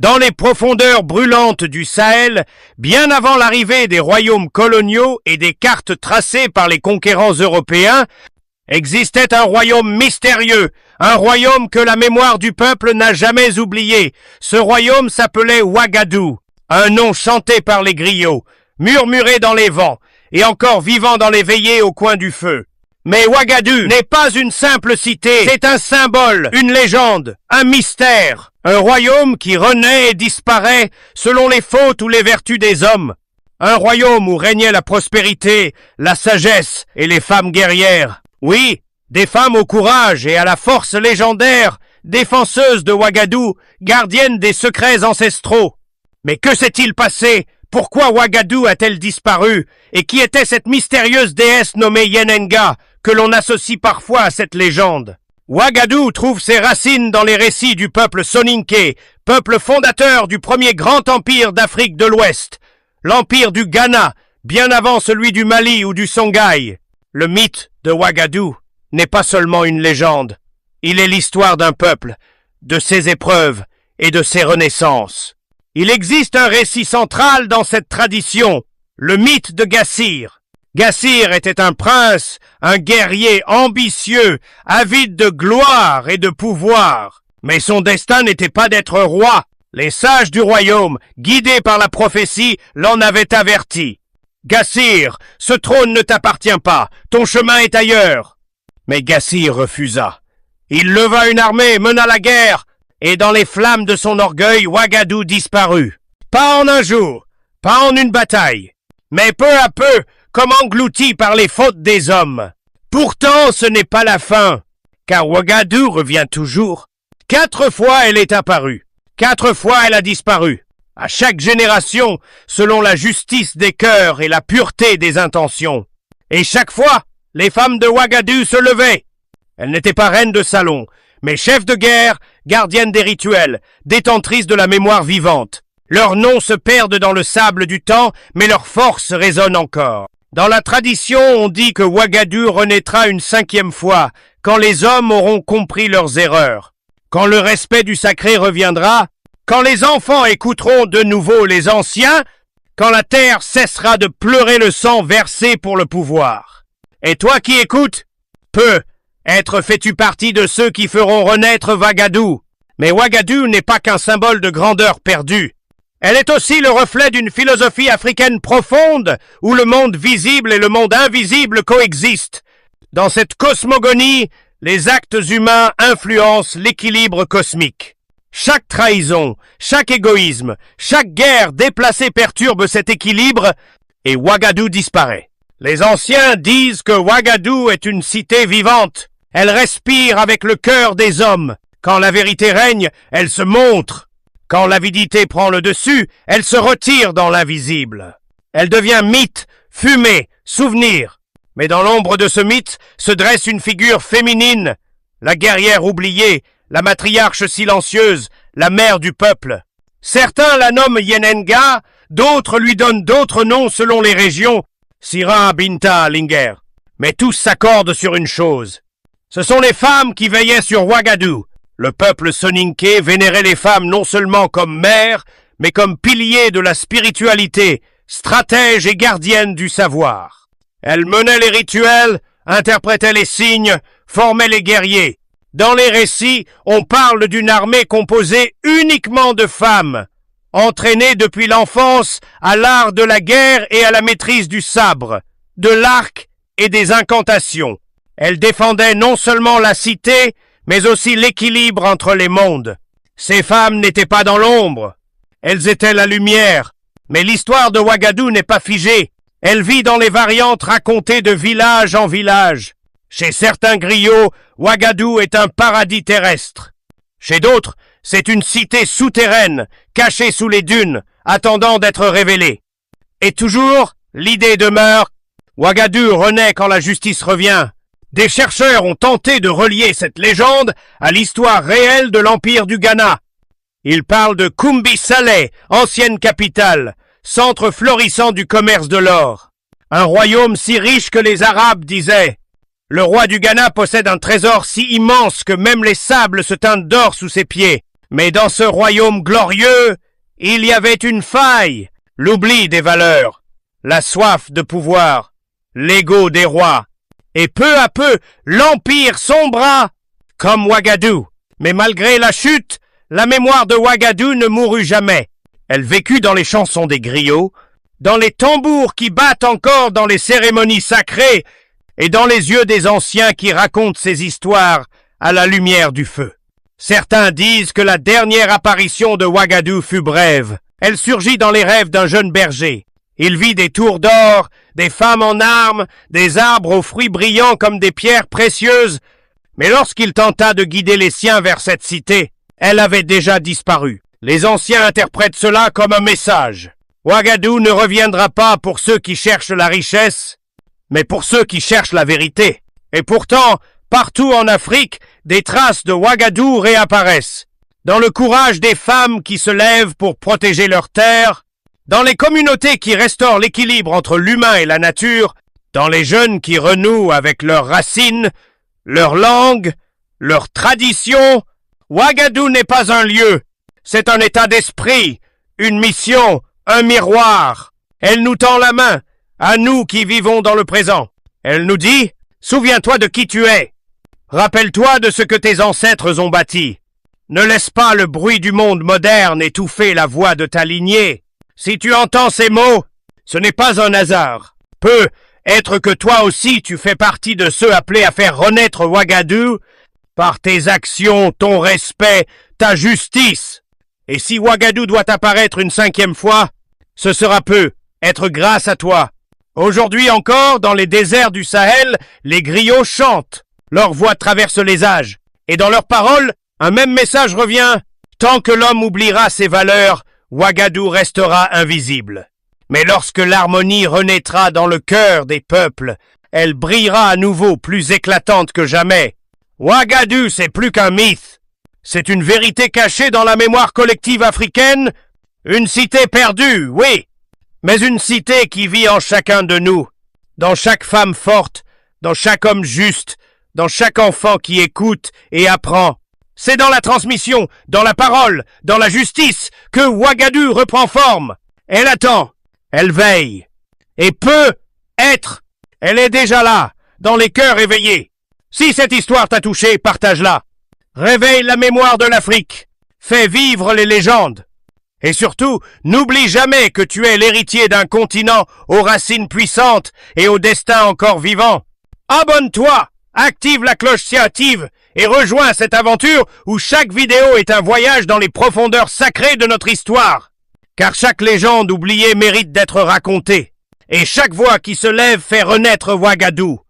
Dans les profondeurs brûlantes du Sahel, bien avant l'arrivée des royaumes coloniaux et des cartes tracées par les conquérants européens, existait un royaume mystérieux, un royaume que la mémoire du peuple n'a jamais oublié. Ce royaume s'appelait Ouagadou, un nom chanté par les griots, murmuré dans les vents, et encore vivant dans les veillées au coin du feu. Mais Ouagadou n'est pas une simple cité, c'est un symbole, une légende, un mystère. Un royaume qui renaît et disparaît selon les fautes ou les vertus des hommes. Un royaume où régnait la prospérité, la sagesse et les femmes guerrières. Oui, des femmes au courage et à la force légendaire, défenseuses de Ouagadou, gardiennes des secrets ancestraux. Mais que s'est-il passé? Pourquoi Ouagadou a-t-elle disparu? Et qui était cette mystérieuse déesse nommée Yenenga, que l'on associe parfois à cette légende? Ouagadou trouve ses racines dans les récits du peuple soninké, peuple fondateur du premier grand empire d'Afrique de l'Ouest, l'empire du Ghana, bien avant celui du Mali ou du Songhai. Le mythe de Ouagadou n'est pas seulement une légende, il est l'histoire d'un peuple, de ses épreuves et de ses renaissances. Il existe un récit central dans cette tradition, le mythe de Gassir. Gassir était un prince, un guerrier ambitieux, avide de gloire et de pouvoir. Mais son destin n'était pas d'être roi. Les sages du royaume, guidés par la prophétie, l'en avaient averti. Gassir, ce trône ne t'appartient pas, ton chemin est ailleurs. Mais Gassir refusa. Il leva une armée, mena la guerre, et dans les flammes de son orgueil, Ouagadou disparut. Pas en un jour, pas en une bataille, mais peu à peu, comme englouti par les fautes des hommes. Pourtant, ce n'est pas la fin, car Ouagadou revient toujours. 4 fois elle est apparue, 4 fois elle a disparu. À chaque génération, selon la justice des cœurs et la pureté des intentions. Et chaque fois, les femmes de Ouagadou se levaient. Elles n'étaient pas reines de salon, mais chefs de guerre, gardiennes des rituels, détentrices de la mémoire vivante. Leurs noms se perdent dans le sable du temps, mais leur force résonne encore. Dans la tradition, on dit que Ouagadou renaîtra une 5e fois, quand les hommes auront compris leurs erreurs, quand le respect du sacré reviendra, quand les enfants écouteront de nouveau les anciens, quand la terre cessera de pleurer le sang versé pour le pouvoir. Et toi qui écoutes, fais-tu partie de ceux qui feront renaître Ouagadou. Mais Ouagadou n'est pas qu'un symbole de grandeur perdue. Elle est aussi le reflet d'une philosophie africaine profonde où le monde visible et le monde invisible coexistent. Dans cette cosmogonie, les actes humains influencent l'équilibre cosmique. Chaque trahison, chaque égoïsme, chaque guerre déplacée perturbe cet équilibre et Ouagadou disparaît. Les anciens disent que Ouagadou est une cité vivante. Elle respire avec le cœur des hommes. Quand la vérité règne, elle se montre. Quand l'avidité prend le dessus, elle se retire dans l'invisible. Elle devient mythe, fumée, souvenir. Mais dans l'ombre de ce mythe se dresse une figure féminine, la guerrière oubliée, la matriarche silencieuse, la mère du peuple. Certains la nomment Yenenga, d'autres lui donnent d'autres noms selon les régions, Sira Binta Linger. Mais tous s'accordent sur une chose. Ce sont les femmes qui veillaient sur Ouagadou. Le peuple soninké vénérait les femmes non seulement comme mères, mais comme piliers de la spiritualité, stratèges et gardiennes du savoir. Elles menaient les rituels, interprétaient les signes, formaient les guerriers. Dans les récits, on parle d'une armée composée uniquement de femmes, entraînées depuis l'enfance à l'art de la guerre et à la maîtrise du sabre, de l'arc et des incantations. Elles défendaient non seulement la cité, mais aussi l'équilibre entre les mondes. Ces femmes n'étaient pas dans l'ombre, elles étaient la lumière. Mais l'histoire de Ouagadou n'est pas figée, elle vit dans les variantes racontées de village en village. Chez certains griots, Ouagadou est un paradis terrestre. Chez d'autres, c'est une cité souterraine, cachée sous les dunes, attendant d'être révélée. Et toujours, l'idée demeure, Ouagadou renaît quand la justice revient. Des chercheurs ont tenté de relier cette légende à l'histoire réelle de l'empire du Ghana. Ils parlent de Kumbi Saleh, ancienne capitale, centre florissant du commerce de l'or. Un royaume si riche que les Arabes disaient « Le roi du Ghana possède un trésor si immense que même les sables se teintent d'or sous ses pieds. Mais dans ce royaume glorieux, il y avait une faille, l'oubli des valeurs, la soif de pouvoir, l'ego des rois. Et peu à peu, l'empire sombra comme Ouagadou. Mais malgré la chute, la mémoire de Ouagadou ne mourut jamais. Elle vécut dans les chansons des griots, dans les tambours qui battent encore dans les cérémonies sacrées et dans les yeux des anciens qui racontent ces histoires à la lumière du feu. Certains disent que la dernière apparition de Ouagadou fut brève. Elle surgit dans les rêves d'un jeune berger. Il vit des tours d'or, des femmes en armes, des arbres aux fruits brillants comme des pierres précieuses. Mais lorsqu'il tenta de guider les siens vers cette cité, elle avait déjà disparu. Les anciens interprètent cela comme un message. Ouagadou ne reviendra pas pour ceux qui cherchent la richesse, mais pour ceux qui cherchent la vérité. Et pourtant, partout en Afrique, des traces de Ouagadou réapparaissent. Dans le courage des femmes qui se lèvent pour protéger leur terre, dans les communautés qui restaurent l'équilibre entre l'humain et la nature, dans les jeunes qui renouent avec leurs racines, leur langue, leurs traditions, Ouagadou n'est pas un lieu, c'est un état d'esprit, une mission, un miroir. Elle nous tend la main, à nous qui vivons dans le présent. Elle nous dit, souviens-toi de qui tu es. Rappelle-toi de ce que tes ancêtres ont bâti. Ne laisse pas le bruit du monde moderne étouffer la voix de ta lignée. Si tu entends ces mots, ce n'est pas un hasard. Peut être que toi aussi tu fais partie de ceux appelés à faire renaître Ouagadou par tes actions, ton respect, ta justice. Et si Ouagadou doit apparaître une 5e fois, ce sera peu, être grâce à toi. Aujourd'hui encore, dans les déserts du Sahel, les griots chantent. Leur voix traverse les âges. Et dans leurs paroles, un même message revient. Tant que l'homme oubliera ses valeurs, Ouagadou restera invisible. Mais lorsque l'harmonie renaîtra dans le cœur des peuples, elle brillera à nouveau plus éclatante que jamais. Ouagadou, c'est plus qu'un mythe. C'est une vérité cachée dans la mémoire collective africaine. Une cité perdue, oui, mais une cité qui vit en chacun de nous, dans chaque femme forte, dans chaque homme juste, dans chaque enfant qui écoute et apprend. C'est dans la transmission, dans la parole, dans la justice, que Ouagadou reprend forme. Elle attend, elle veille, et peut être. Elle est déjà là, dans les cœurs éveillés. Si cette histoire t'a touché, partage-la. Réveille la mémoire de l'Afrique. Fais vivre les légendes. Et surtout, n'oublie jamais que tu es l'héritier d'un continent aux racines puissantes et au destin encore vivant. Abonne-toi, active la cloche sciative et rejoins cette aventure où chaque vidéo est un voyage dans les profondeurs sacrées de notre histoire. Car chaque légende oubliée mérite d'être racontée. Et chaque voix qui se lève fait renaître Ouagadou.